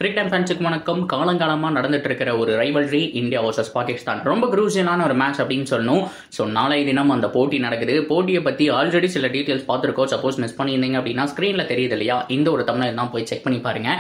Cricket time ஃபேன்ஸுக்கு வணக்கம். காலங்காலமாக நடந்துட்டு இருக்கிற ஒரு ரைவல்ரி இந்தியா வர்சஸ் பாகிஸ்தான் ரொம்ப குரூசியலான ஒரு மேட்ச் அப்படின்னு சொல்லணும். ஸோ நாளைய தினம் அந்த போட்டி நடக்குது. போட்டியை பற்றி ஆல்ரெடி சில டீட்டெயில்ஸ் பார்த்துருக்கோம். சப்போஸ் மிஸ் பண்ணியிருந்தீங்க அப்படின்னா ஸ்க்ரீனில் தெரியுது இல்லையா, இந்த ஒரு தமிழ் தான் போய் செக் பண்ணி பாருங்க.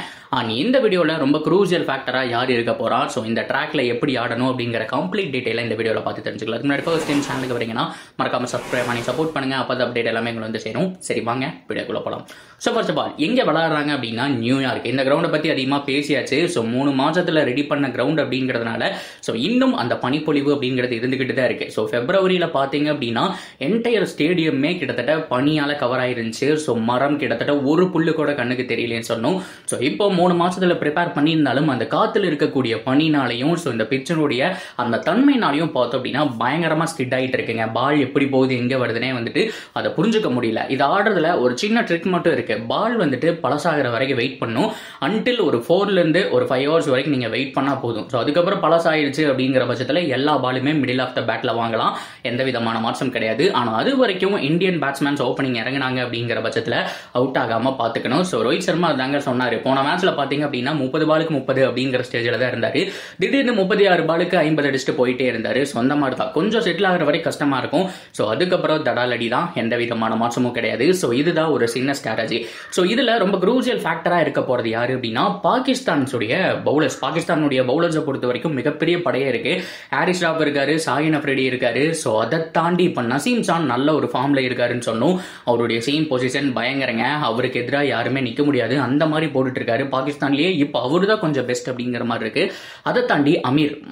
இந்த வீடியோவில் ரொம்ப குரூசியல் ஃபேக்டராக யார் இருக்க போறா, ஸோ இந்த ட்ராக்ல எப்படி ஆடணும் அப்படிங்கிற கம்ப்ளீட் டீட்டெயிலாக இந்த வீடியோவில் பார்த்து தெரிஞ்சுக்கலாம். அதுக்கு முன்னாடி ஃபர்ஸ்ட் டைம் சேனலுக்கு வரீங்கன்னா மறக்காம சப்ஸ்கிரைப் பண்ணி சப்போர்ட் பண்ணுங்க. அப்போ அப்டேட் எல்லாமே எங்களை வந்து சேரும். சரி வாங்க வீடியோக்குள்ள போகலாம். ஸோ ஃபர்ஸ்ட் ஆஃப் ஆல் எங்கே விளையாடுறாங்க அப்படின்னா நியூயார்க். இந்த கிரவுண்டை பற்றி அதிகமாக பேசியாச்சு. ஸோ 3 மாதத்தில் ரெடி பண்ண கிரவுண்ட் அப்படிங்கிறதுனால ஸோ இன்னும் அந்த பனிப்பொழிவு அப்படிங்கிறது இருந்துகிட்டு தான் இருக்கு. ஸோ பிப்ரவரியில் பார்த்தீங்க அப்படின்னா என்டையர் ஸ்டேடியமே கிட்டத்தட்ட பனியால் கவர் ஆயிருந்துச்சு. ஸோ மரம் கிட்டத்தட்ட ஒரு புல்லு கூட கண்ணுக்கு தெரியலன்னு சொன்னோம். ஸோ இப்போ 3 மாசத்துல ப்ரிப்பேர் பண்ணியிருந்தாலும் அந்த காத்துல இருக்கக்கூடிய பனினாலையும் ஸோ இந்த பிச்சருடைய அந்த தன்மைனாலையும் பார்த்தோம் அப்படின்னா பயங்கரமா ஸ்கிட் ஆகிட்டு இருக்குங்க. பால் எப்படி போகுது எங்க வருதுன்னே வந்துட்டு அதை புரிஞ்சுக்க முடியல. இது ஆடுறதுல ஒரு சின்ன ட்ரிக் மட்டும் இருக்கு. பால் வந்துட்டு பழசாகிற வரைக்கும் வெயிட் பண்ணும். அன்டில் ஒரு 4 இருந்து ஒரு 5 hours வரைக்கும் நீங்க வெயிட் பண்ணா போதும். ஸோ அதுக்கப்புறம் பழசாயிருச்சு அப்படிங்கிற பட்சத்தில் எல்லா பாலுமே மிடில் ஆஃப் த பேட்ல வாங்கலாம். எந்த விதமான மாற்றம் கிடையாது. ஆனால் அது வரைக்கும் இந்தியன் பேட்ஸ்மேன்ஸ் ஓப்பனிங் இறங்கினாங்க அப்படிங்கிற பட்சத்தில் அவுட் ஆகாம பாத்துக்கணும். ஸோ ரோஹித் சர்மா தாங்க சொன்னாரு. போன மேட்ச்ல பாத்தீங்க அப்படின்னா 30 பாலுக்கு 30 அப்படிங்கிற ஸ்டேஜ்ல தான் இருந்தாரு. திடீர்னு 36 பாலுக்கு 50 அடிச்சுட்டு போயிட்டே இருந்தாரு. ஸோ அந்த மாதிரி தான் கொஞ்சம் செட்டில் ஆகிற வரை கஷ்டமா இருக்கும். ஸோ அதுக்கப்புறம் தடாலடி தான், எந்த விதமான மாற்றமும் கிடையாது. ஸோ இதுதான் ஒரு சின்ன ஸ்ட்ராட்டஜி. ஸோ இதுல ரொம்ப குரூசியல் ஃபேக்டரா இருக்க போறது யாரு அப்படின்னா பாகிஸ்தானுடைய பவுலர்ஸ். பாகிஸ்தானுடைய பவுலர்ஸை பொறுத்த வரைக்கும் மிகப்பெரிய படையே இருக்கு. ஹாரிஸ் ராவ் இருக்காரு, ஷாஹின் அஃப்ரிடி இருக்காரு. ஸோ அதை தாண்டி இப்ப நசீம் கான் நல்ல ஒரு ஃபார்ம்ல இருக்காருன்னு சொன்னோம். அவருடைய சேம் பொசிஷன் பயங்கரங்க. அவருக்கு எதிராக யாருமே நிக்க முடியாது, அந்த மாதிரி போட்டுட்டு இருக்காரு. பாகிஸ்தான்லயே இப்ப அவரு தான் கொஞ்சம் பெஸ்ட் அப்படிங்கிற மாதிரி இருக்கு. அதை தாண்டி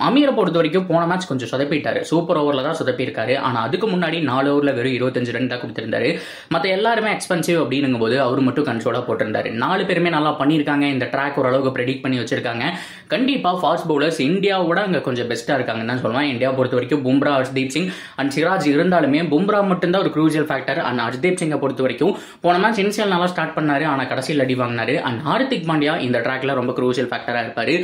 அமீரை பொறுத்த வரைக்கும் போன மேட்ச் கொஞ்சம் சொதப்பிட்டாரு. சூப்பர் ஓவர்ல தான் சொதப்பி இருக்காரு. ஆனா அதுக்கு முன்னாடி 4 ஓவர்ல வெறும் 25 ரன் தான் கொடுத்திருந்தாரு. மத்த எல்லாருமே எக்ஸ்பென்சிவ் அப்படிங்கும் போது அவர் மட்டும் கன்சோலா போட்டிருந்தாரு. 4 பேருமே நல்லா பண்ணிருக்காங்க. இந்த ட்ராக் ஓரளவுக்கு ப்ரெடிக்ட் பண்ணி வச்சிருக்காங்க. கண்டிப்பா ஃபாஸ்ட் பவுலர்ஸ் இந்தியாவோட அங்க கொஞ்சம் பெஸ்டா இருக்காங்கன்னு தான் சொல்லுவேன். இந்தியா பொறுத்த வரைக்கும் பும்ரா, ஹர்ஷ்தீப் சிங் அண்ட் சிராஜ் இருந்தாலுமே பும்ரா மட்டும் தான் ஒரு குரூசியல் ஃபேக்டர். அண்ட் ஹர்ஷ்தீப் சிங்கை பொறுத்த வரைக்கும் போன மேட்ச் இனிஷியல் நல்லா ஸ்டார்ட் பண்ணாரு, ஆனா கடைசியில் அடி வாங்கினாரு. அண்ட் ஹார்திக் பாண்டியா இந்த ட்ராக்ல ரொம்ப குரூசியல் ஃபேக்டரா இருப்பாரு.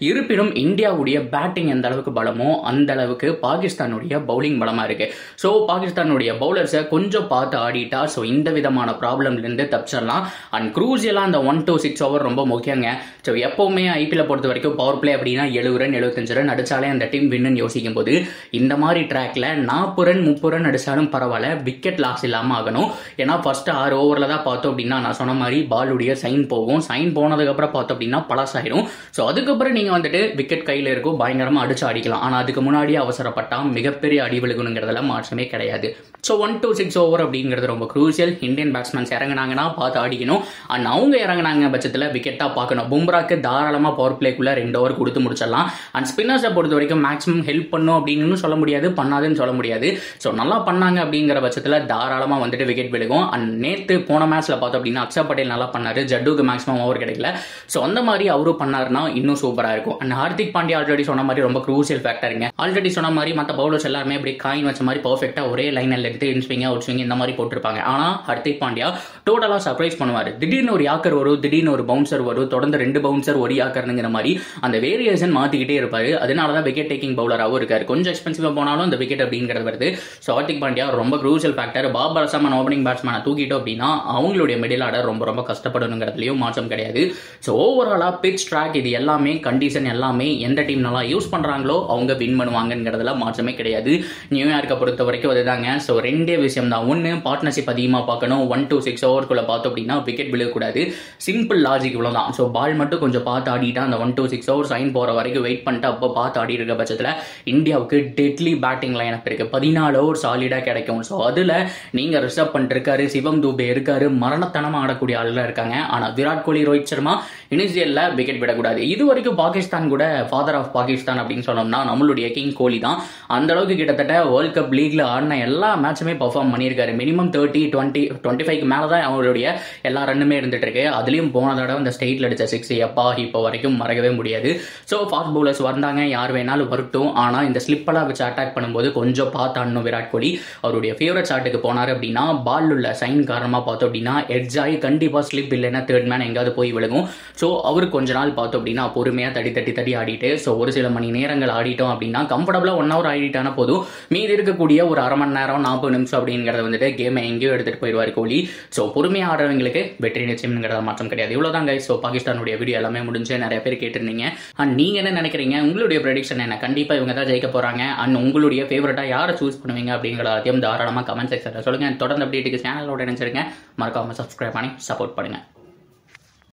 இருப்பினும் இந்தியாவுடைய பேட்டிங் எந்த அளவுக்கு பலமோ அந்த அளவுக்கு பாகிஸ்தானுடைய பவுலிங் பலமா இருக்கு. ஸோ பாகிஸ்தானுடைய பவுலர்ஸை கொஞ்சம் பார்த்து ஆடிட்டா ஸோ இந்த விதமான ப்ராப்ளம்ல இருந்து தப்பிச்சிடலாம். அண்ட் குரூசியலா அந்த 1 to 6 ஓவர் ரொம்ப முக்கியங்க. ஸோ எப்பவுமே ஐபிஎல் பொறுத்த வரைக்கும் பவர் பிளே அப்படின்னா 70 ரன் 75 ரன் அடிச்சாலே அந்த டீம் வின்னு யோசிக்கும் போது இந்த மாதிரி ட்ராக்ல 40 ரன் 30 ரன் அடிச்சாலும் பரவாயில்ல, விக்கெட் லாஸ் இல்லாம ஆகணும். ஏன்னா ஃபர்ஸ்ட் 6 ஓவர்ல தான் பார்த்தோம் அப்படின்னா நான் சொன்ன மாதிரி பாலுடைய சைன் போகும். சைன் போனதுக்கு அப்புறம் பார்த்தோம் அப்படின்னா பழசாயிரும். ஸோ அதுக்கப்புறம் நீங்க வந்துட்டு விக்கெட் கையில இருக்கும், பயங்கரமா அடிச்சு அடிக்கலாம். ஆனா அதுக்கு முன்னாடியே அவசரப்பட்டா மிகப்பெரிய அடி விழுகணுங்கிறதுல மாற்றமே கிடையாது. ஸோ 1 to 6 ஓவர் அப்படிங்கிறது ரொம்ப குரூசியல். இந்தியன் பேட்ஸ்மேன்ஸ் இறங்கினாங்கன்னா பார்த்து அடிக்கணும். அண்ட் அவங்க இறங்கினாங்க பட்சத்தில் விக்கெட்டா பார்க்கணும். பும்ராக்கு தாராளமா பவர் பிளேக்குள்ள 2 ஓவர் கொடுத்து முடிச்சிடலாம். அண்ட் ஸ்பின்னர்ஸை பொறுத்த வரைக்கும் மேக்ஸிமம் ஹெல்ப் பண்ணும் அப்படின்னு சொல்ல முடியாது, பண்ணாதுன்னு சொல்ல முடியாது. ஸோ நல்லா பண்ணாங்க அப்படிங்கிற பட்சத்தில் தாராளமா வந்துட்டு விக்கெட் விழுகும். அண்ட் நேற்று போன மேட்ச்ல பார்த்தோம் அப்படின்னா அக்ஷர் பட்டேல் நல்லா பண்ணாரு, ஜட்டுக்கு மேக்ஸிமம் ஓவர் கிடைக்கல. ஸோ அந்த மாதிரி அவரும் பண்ணாருன்னா இன்னும் சூப்பரா இருக்கும். அண்ட் ஹார்திக் பாண்டியா ஆல்ரெடி சொன்ன மாதிரி ரொம்ப குரூசியல் ஃபேக்டருங்க. ஆல்ரெடி சொன்ன மாதிரி மற்ற பவுலர்ஸ் எல்லாருமே இப்படி காயின் வச்ச மாதிரி பர்ஃபெக்டா ஒரே லைனில் எடுத்து இன்ஸ்விங் அவுட் ஸ்விங் இந்த மாதிரி போட்டிருப்பாங்க. ஆனா ஹார்திக் பாண்டியா டோட்டலா சர்ப்ரைஸ் பண்ணுவாரு. திடீர்னு ஒரு யாக்கர் வரும், திடீர்னு ஒரு பவுன்சர் வரும், தொடர்ந்து 2 பவுன்சர் ஒரு யாக்கர்ங்கிற மாதிரி அந்த வேரியேஷன் மாத்திக்கிட்டே இருப்பாரு. அதனாலதான் விக்கெட் டேக்கிங் பவுலராகவும் இருக்காரு. கொஞ்சம் எக்ஸ்பென்சிவா போனாலும் அந்த விக்கெட் அப்படிங்கிறது வருது. ஸோ ஹார்திக் பாண்டியா ரொம்ப crucial factor. Babar Azam opening பேட்ஸ்மேனை தூக்கிட்டோம் அப்படின்னா அவங்களுடைய மிடில் ஆர்டர் ரொம்ப ரொம்ப கஷ்டப்படணுங்கிறதுலயும் மாற்றம் கிடையாது. ஸோ ஓவராலா பிட்ச் ட்ராக் இது எல்லாமே கண்டிஷன் எல்லாமே எந்த டீம் நல்லா யூஸ் பண்றாங்களோ அவங்க வின் பண்ணுவாங்கிறதுல மாற்றமே கிடையாது. நியூயார்க்கை பொறுத்த வரைக்கும் அதுதாங்க. ஸோ 2 விஷயம் தான். ஒன்னு பார்ட்னர்ஷிப் அதிகமா பார்க்கணும். 1 to 6 ஓவருக்குள்ள பார்த்தோம் அப்படின்னா விக்கெட் விழுகக்கூடாது. சிம்பிள் லாஜிக் இவ்வளவுதான். ஸோ பால் மட்டும் கொஞ்சம் பார்த்து ஆடிட்டா அந்த 1 to 6 ஓவர் சைன் போற வரைக்கும் வெயிட் பண்ணிட்டு அப்போ பார்த்து ஆடி இருக்க பட்சத்தில் இந்தியாவுக்கு டெட்லி பேட்டிங் லைனப் இருக்கு. 14 ஓவர் சாலிடா கிடைக்கும். ஸோ அதுல நீங்க ரிசர்வ் பண்ணிட்டு இருக்காரு, சிவம் தூபே இருக்காரு, மரணத்தனமா ஆடக்கூடிய ஆளுலாம் இருக்காங்க. ஆனா விராட் கோலி, ரோஹித் சர்மா இனிஷியல்ல விக்கெட் விடக்கூடாது. இது வரைக்கும் பாகிஸ்தான் கூட ஃபாதர் ஆஃப் பாகிஸ்தான் அப்படின்னு சொன்னோம்னா நம்மளுடைய கிங் கோலி தான். அந்த அளவுக்கு கிட்டத்தட்ட வேர்ல்ட் கப் லீக்ல ஆடின எல்லா மேட்சுமே பர்ஃபார்ம் பண்ணியிருக்காரு. மினிமம் 30, 20, 25க்கு மேல தான் அவருடைய எல்லா ரன்னுமே இருந்துட்டு இருக்கு. அதுலயும் போன தடவை இந்த ஸ்டேட்ல அடிச்ச 6 எப்பா இப்போ வரைக்கும் மறக்கவே முடியாது. ஸோ ஃபாஸ்ட் பவுலர்ஸ் வந்தாங்க, யார் வேணாலும் வரட்டும். ஆனா இந்த ஸ்லிப்பெல்லாம் வச்சு அட்டாக் பண்ணும்போது கொஞ்சம் பார்த்து ஆடணும். விராட் கோலி அவருடைய ஃபேவரட் ஷாட்டுக்கு போனாரு அப்படின்னா பால் உள்ள சைன் காரணமா பார்த்தோம் அப்படின்னா எட்ஜ் ஆகி கண்டிப்பா ஸ்லிப் இல்லைன்னா தேர்ட் மேன் எங்காவது போய் விழுகும். ஸோ அவர் கொஞ்ச நாள் பார்த்தோம் அப்படின்னா பொறுமையாக தட்டி ஆடிட்டு ஸோ ஒரு சில மணி நேரங்கள் ஆடிட்டோம் அப்படின்னா கம்ஃபர்டபுளாக 1 hour ஆடிட்டான போதும் மீதி இருக்கக்கூடிய ஒரு அரை மணி நேரம் 40 நிமிஷம் அப்படிங்கிறத வந்துட்டு கேமை எங்கேயோ எடுத்துகிட்டு போயிடுவார் கோலி. ஸோ பொறுமையாக ஆடுறவங்களுக்கு வெற்றி நிச்சயம்ங்கிறத மாற்றம் கிடையாது. இவ்வளோதான் கைஸ். ஸோ பாகிஸ்தானுடைய வீடியோ எல்லாமே முடிஞ்சு நிறைய பேர் கேட்டிருந்தீங்க. அண்ட் நீங்கள் என்ன நினைக்கிறீங்க? உங்களுடைய ப்ரெடிக்ஷன் என்ன? கண்டிப்பாக இவங்க தான் ஜெயிக்க போகிறாங்க. அண்ட் உங்களுடைய ஃபேவரட்டாக யாரை சூஸ் பண்ணுவீங்க அப்படிங்கிறதையும் தாராளமாக கமெண்ட் செக்ஷனில் சொல்லுங்கள். தொடர்ந்து அப்டேட்டுக்கு சேனலோட நினைச்சிருங்க. மறக்காமல் சப்ஸ்கிரைப் பண்ணி சப்போர்ட் பண்ணுங்கள்.